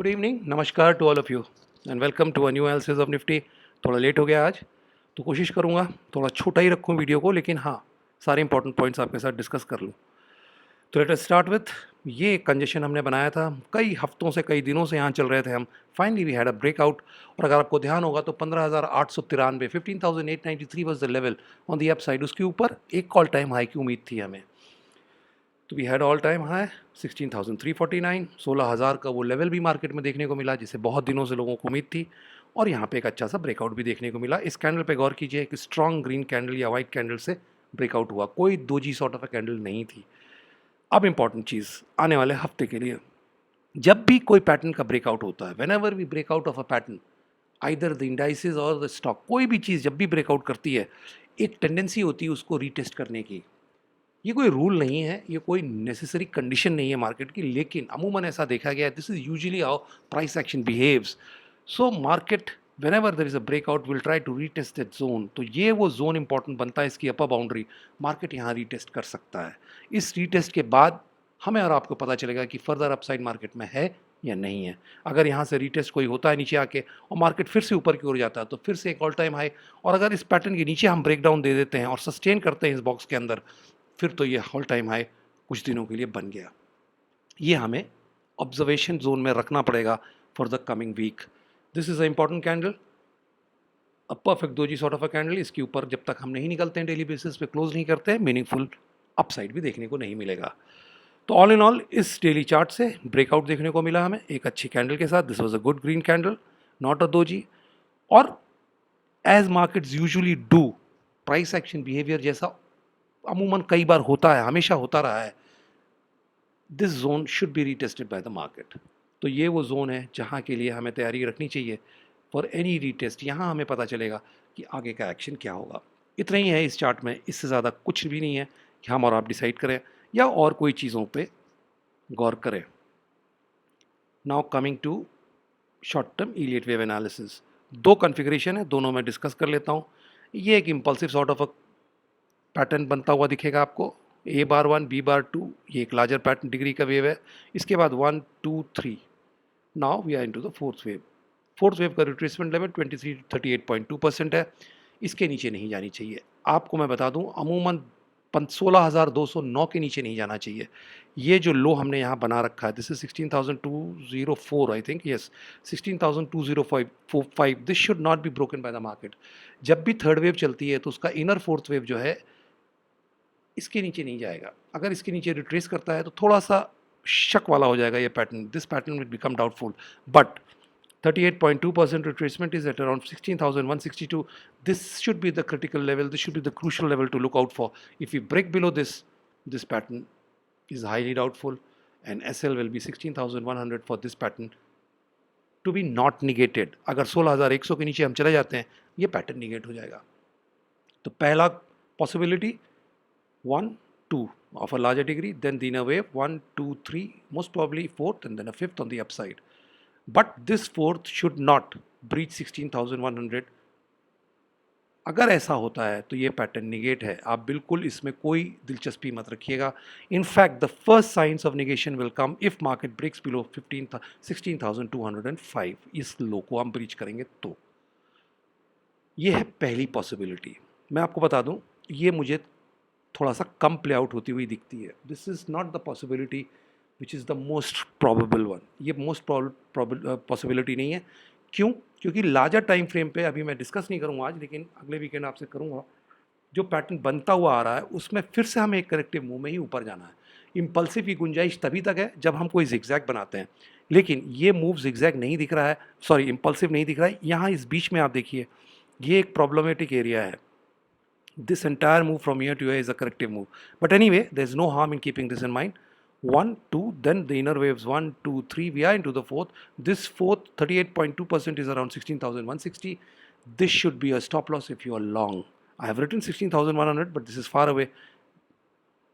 Good evening, नमस्कार to all of you and welcome to a new analysis of Nifty. थोड़ा late हो गया आज, तो कोशिश करूँगा थोड़ा छोटा ही रखूँ वीडियो को, लेकिन हाँ, सारे इंपॉर्टेंट पॉइंट्स आपके साथ डिस्कस कर लूँ। तो लेट अस स्टार्ट विथ ये कंजेशन हमने बनाया था, कई हफ्तों से कई दिनों से यहाँ चल रहे थे हम। Finally we had a breakout, और अगर आपको ध्यान होगा तो 15,893 15,893 was the level on the upside. उसके ऊपर एक ऑल टाइम हाई की उम्मीद थी हमें। तो we had all time high 16,349, 16,000 का वो लेवल भी मार्केट में देखने को मिला जिसे बहुत दिनों से लोगों को उम्मीद थी, और यहाँ पे एक अच्छा सा ब्रेकआउट भी देखने को मिला। इस कैंडल पे गौर कीजिए, एक स्ट्रॉन्ग ग्रीन कैंडल या वाइट कैंडल से ब्रेकआउट हुआ, कोई दो जी सॉर्ट ऑफ अ कैंडल नहीं थी। अब इंपॉर्टेंट चीज़ आने वाले हफ्ते के लिए, जब भी कोई पैटर्न का ब्रेकआउट होता है, whenever we breakout of a pattern, either the indices or the stock, कोई भी चीज़ जब भी ब्रेकआउट करती है, एक टेंडेंसी होती है उसको रीटेस्ट करने की। ये कोई रूल नहीं है, ये कोई नेसेसरी कंडीशन नहीं है मार्केट की, लेकिन अमूमन ऐसा देखा गया है, this is usually how price action behaves. So market whenever there is a breakout will try to retest that zone। तो ये वो जोन इंपॉर्टेंट बनता है, इसकी अपर बाउंड्री मार्केट यहाँ रीटेस्ट कर सकता है। इस रीटेस्ट के बाद हमें और आपको पता चलेगा कि फर्दर अपसाइड मार्केट में है या नहीं है। अगर यहाँ से रीटेस्ट कोई होता है नीचे आके और मार्केट फिर से ऊपर की ओर जाता है, तो फिर से एक ऑल टाइम हाई, और अगर इस पैटर्न के नीचे हम ब्रेकडाउन दे देते हैं और सस्टेन करते हैं इस बॉक्स के अंदर, फिर तो ये ऑल टाइम हाई कुछ दिनों के लिए बन गया। ये हमें ऑब्जर्वेशन जोन में रखना पड़ेगा for the coming week. This is a important candle, a perfect doji sort of a candle. इसके ऊपर जब तक हम नहीं निकलते हैं, डेली बेसिस पे क्लोज नहीं करते हैं, मीनिंगफुल अपसाइड भी देखने को नहीं मिलेगा। तो ऑल इन ऑल इस डेली चार्ट से ब्रेकआउट देखने को मिला हमें एक अच्छी कैंडल के साथ। This was a good green candle, not a doji. और as markets usually do, price action behavior जैसा अमूमन कई बार होता है, हमेशा होता रहा है, this zone should be retested by the market. तो ये वो जोन है जहाँ के लिए हमें तैयारी रखनी चाहिए फॉर एनी रीटेस्ट। यहाँ हमें पता चलेगा कि आगे का एक्शन क्या होगा। इतना ही है इस चार्ट में, इससे ज़्यादा कुछ भी नहीं है कि हम और आप डिसाइड करें या और कोई चीज़ों पे गौर करें। Now coming to short term Elliott wave analysis, दो कॉन्फ़िगरेशन है, दोनों में डिस्कस कर लेता हूँ। ये एक impulsive sort of a pattern बनता हुआ दिखेगा आपको, A bar one B bar two, ये एक लार्जर पैटर्न डिग्री का वेव है। इसके बाद 1 2 3, now we are into the fourth wave. Fourth wave का रिट्रेसमेंट लेवल 2338.2% है, इसके नीचे नहीं जानी चाहिए। आपको मैं बता दूं, अमूमन 16,209 के नीचे नहीं जाना चाहिए। ये जो लो हमने यहाँ बना रखा है, this is 16,204, I think, yes 16,205, this should not be broken by the market. जब भी थर्ड वेव चलती है तो उसका इनर फोर्थ वेव जो है इसके नीचे नहीं जाएगा। अगर इसके नीचे रिट्रेस करता है तो थोड़ा सा शक वाला हो जाएगा ये pattern, this pattern will become doubtful. But 38.2% retracement is at around 16,162. This should be the critical level, this should be the crucial level to look out for. If we break below this, this pattern is highly doubtful, and SL will be 16,100 for this pattern to be not negated। अगर 16,100 के नीचे हम चले जाते हैं, ये pattern negate हो जाएगा। तो पहला possibility 1 2 of a larger degree, then the inner wave 1 2 3, most probably fourth and then a fifth on the upside। But this fourth should not breach 16,100। अगर ऐसा होता है तो ये पैटर्न निगेट है, आप बिल्कुल इसमें कोई दिलचस्पी मत रखिएगा। In fact the first signs of negation will come if market breaks below 16,205। इस लो को हम ब्रीच करेंगे तो ये है पहली पॉसिबिलिटी। मैं आपको बता दूं, ये मुझे थोड़ा सा कम प्ले आउट होती हुई दिखती है। This is not the possibility which is the most probable one. ये मोस्ट पॉसिबिलिटी नहीं है। क्यों? क्योंकि लार्जर टाइम फ्रेम पे अभी मैं डिस्कस नहीं करूँगा आज, लेकिन अगले वीकेंड आपसे करूँगा। जो पैटर्न बनता हुआ आ रहा है उसमें फिर से हमें एक करेक्टिव मूव में ही ऊपर जाना है। इम्पल्सिव की गुंजाइश तभी तक है जब हम कोई जिगजैग बनाते हैं, लेकिन ये मूव जिगजैग नहीं दिख रहा है, सॉरी इम्पल्सिव नहीं दिख रहा है। यहाँ इस बीच में आप देखिए, ये एक प्रॉब्लमेटिक एरिया है। This entire move from here to here is a corrective move. But anyway, there's no harm in keeping this in mind. 1 2, then the inner waves 1 2 3, we are into the fourth. This fourth 38.2% is around 16,160. This should be a stop loss if you are long. I have written 16,100, but this is far away.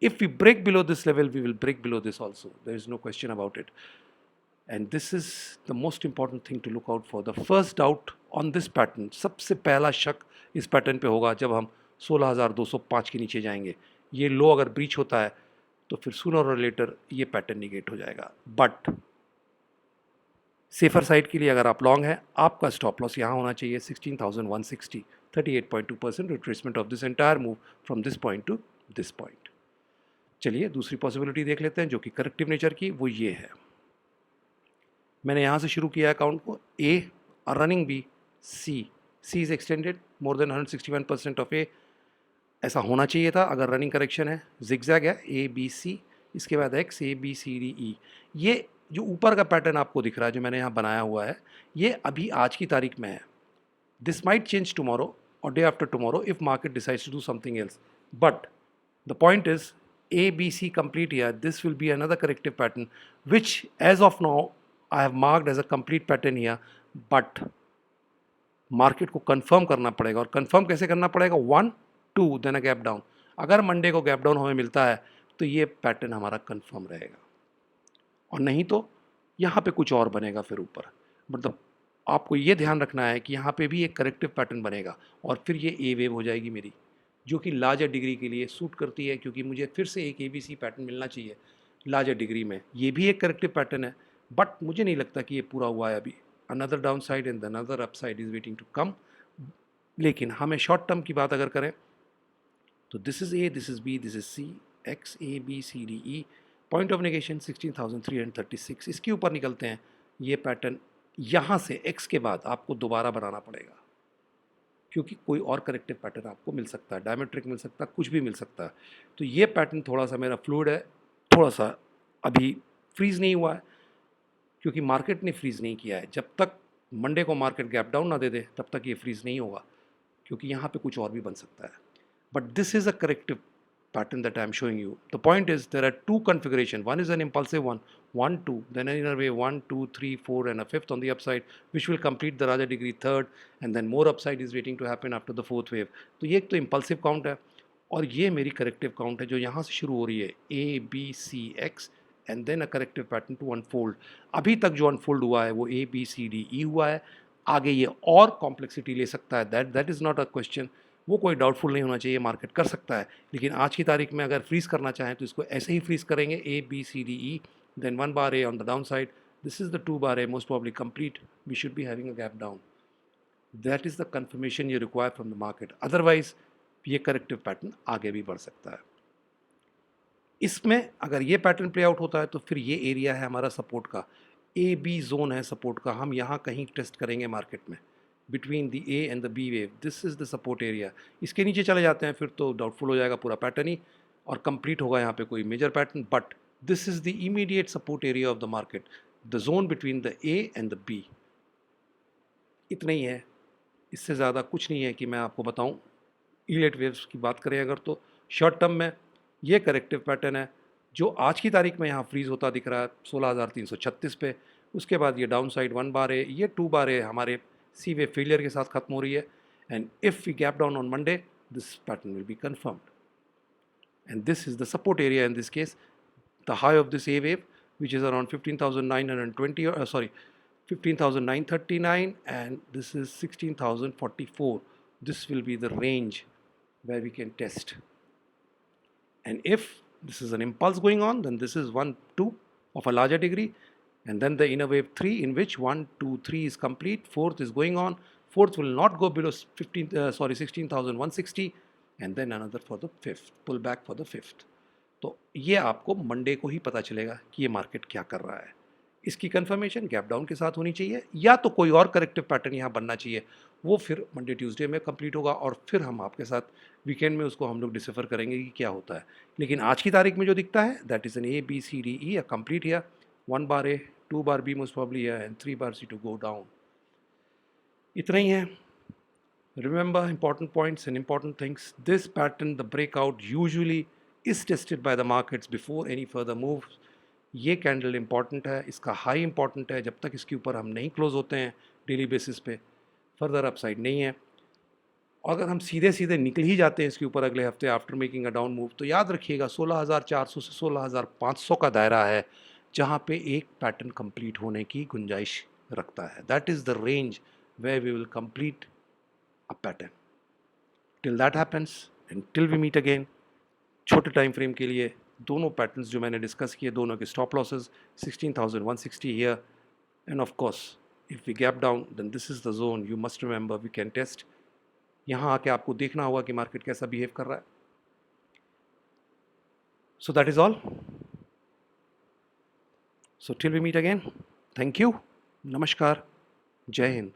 If we break below this level, we will break below this also. There is no question about it. And this is the most important thing to look out for. The first doubt on this pattern, सबसे पहला शक इस pattern पे होगा जब हम 16,205 के नीचे जाएंगे। ये लो अगर ब्रीच होता है तो फिर सूनर और लेटर ये पैटर्न निगेट हो जाएगा। बट सेफर साइड के लिए अगर आप लॉन्ग हैं, आपका स्टॉप लॉस यहाँ होना चाहिए 16,160, 38.2% retracement of this entire move from this point two this point. चलिए दूसरी पॉसिबिलिटी देख लेते हैं जो कि करेक्टिव नेचर की, वो ये है। मैंने यहाँ से शुरू किया अकाउंट को, A running B, C is extended more than 161% of A, ऐसा होना चाहिए था अगर रनिंग करेक्शन है। जिगजैग है ए बी सी, इसके बाद X A B C D E. ये जो ऊपर का पैटर्न आपको दिख रहा है जो मैंने यहाँ बनाया हुआ है, ये अभी आज की तारीख में है। दिस माइट चेंज टुमारो और day after tomorrow if market decides to do something else, but the point is A, B, C complete here. This will be another corrective pattern, which as of now I have marked as a complete pattern here. But market को confirm करना पड़ेगा, और confirm कैसे करना पड़ेगा? 1 2 then अ gap down. अगर Monday को gap down हमें मिलता है तो ये पैटर्न हमारा कंफर्म रहेगा, और नहीं तो यहाँ पे कुछ और बनेगा फिर ऊपर। मतलब आपको ये ध्यान रखना है कि यहाँ पे भी एक करेक्टिव पैटर्न बनेगा, और फिर ये ए वेव हो जाएगी मेरी, जो कि लार्जर डिग्री के लिए सूट करती है, क्योंकि मुझे फिर से एक ABC पैटर्न मिलना चाहिए लार्जर डिग्री में। ये भी एक करेक्टिव पैटर्न है, बट मुझे नहीं लगता कि ये पूरा हुआ है अभी। Another down side and another up side is waiting to come. लेकिन हमें शॉर्ट टर्म की बात अगर करें तो this is A, this is B, this is C, X A B C D E, point of negation 16,336। इसके ऊपर निकलते हैं। ये पैटर्न यहाँ से एक्स के बाद आपको दोबारा बनाना पड़ेगा, क्योंकि कोई और करेक्टिव पैटर्न आपको मिल सकता है, डायमेट्रिक मिल सकता है, कुछ भी मिल सकता है। तो ये पैटर्न थोड़ा सा मेरा फ्लूइड है, थोड़ा सा अभी फ्रीज नहीं हुआ है, क्योंकि मार्केट ने फ्रीज नहीं किया है। जब तक मंडे को मार्केट गैप डाउन ना दे दे तब तक ये फ्रीज नहीं होगा, क्योंकि यहाँ पे कुछ और भी बन सकता है। But this is a corrective pattern that I am showing you. The point is there are two configuration. One is an impulsive one, 1 2, then an inner wave 1 2 3 4 and a fifth on the upside, which will complete the Raja degree third, and then more upside is waiting to happen after the fourth wave. तो ये एक तो impulsive count है, और ये मेरी corrective count है जो यहाँ से शुरू हो रही है A B C X and then a corrective pattern to unfold. अभी तक जो unfold हुआ है वो A B C D E हुआ है। आगे ये और कॉम्प्लेक्सिटी ले सकता है, that is not a question, वो कोई डाउटफुल नहीं होना चाहिए, मार्केट कर सकता है। लेकिन आज की तारीख में अगर फ्रीज करना चाहें तो इसको ऐसे ही फ्रीज करेंगे, A B C D E, then 1 bar A on the down side, this is the 2 bar A most probably complete, we should be having a gap down. That is the confirmation you require from the market, otherwise ये corrective pattern आगे भी बढ़ सकता है। इसमें अगर ये pattern play out होता है तो फिर ये एरिया है हमारा सपोर्ट का, ए बी जोन है सपोर्ट का, हम यहाँ कहीं टेस्ट करेंगे मार्केट में between the A and the B wave, this is the support area. इसके नीचे चले जाते हैं फिर तो डाउटफुल हो जाएगा पूरा पैटर्न ही, और कंप्लीट होगा यहाँ पे कोई major pattern. But this is the immediate support area of the market, the zone between the A and the B. इतना ही है, इससे ज़्यादा कुछ नहीं है कि मैं आपको बताऊँ। ईलेट वेव्स की बात करें अगर तो शॉर्ट टर्म में ये करेक्टिव पैटर्न है जो आज की तारीख में यहाँ फ्रीज होता दिख रहा है 16,336 पे। उसके बाद ये डाउन साइड 1 बार है, ये 2 बार है हमारे सी वे फेलियर के साथ खत्म हो रही है, and if we gap down on Monday this pattern will be confirmed, and this is the support area in this case, the high of this A wave which is around 15,920 sorry 15,939, and this is 16,044. This will be the range where we can test, and if this is an impulse going on, then this is 1 2 of a larger degree, and then the inner wave 3 in which 1 2 3 is complete, fourth is going on, fourth will not go below 16,160, and then another for the fifth, pull back for the fifth. तो ये आपको Monday को ही पता चलेगा कि ये market क्या कर रहा है। इसकी कंफर्मेशन गैप डाउन के साथ होनी चाहिए, या तो कोई और करेक्टिव पैटर्न यहाँ बनना चाहिए, वो फिर मंडे ट्यूसडे में कंप्लीट होगा, और फिर हम आपके साथ वीकेंड में उसको हम लोग डिसिफर करेंगे कि क्या होता है। लेकिन आज की तारीख में जो दिखता है that is an A B C D E, complete here, 1 bar A 2 बार बी मोस्ट प्रॉब्ली है, एंड 3 बार सी टू गो डाउन। इतना ही है। Remember important points and important things, this pattern the breakout usually is tested by the markets before any further moves. ये candle important है, इसका high important है, जब तक इसके ऊपर हम नहीं क्लोज होते हैं डेली बेसिस पे फर्दर अपसाइड नहीं है। और अगर हम सीधे सीधे निकल ही जाते हैं इसके ऊपर अगले हफ्ते after making a down move, तो याद रखिएगा 16,400 से 16,500 का दायरा है जहाँ पे एक पैटर्न कंप्लीट होने की गुंजाइश रखता है। That is the range where we will complete a pattern. Till that happens and till we meet again, छोटे टाइम फ्रेम के लिए दोनों पैटर्न्स जो मैंने डिस्कस किए, दोनों के stop losses 16,160 here, And of course, if we gap down, then this is the zone you must remember we can test. यहाँ आके आपको देखना होगा कि मार्केट कैसा बिहेव कर रहा है. So that is all. So till we meet again, thank you, namaskar, jai hind.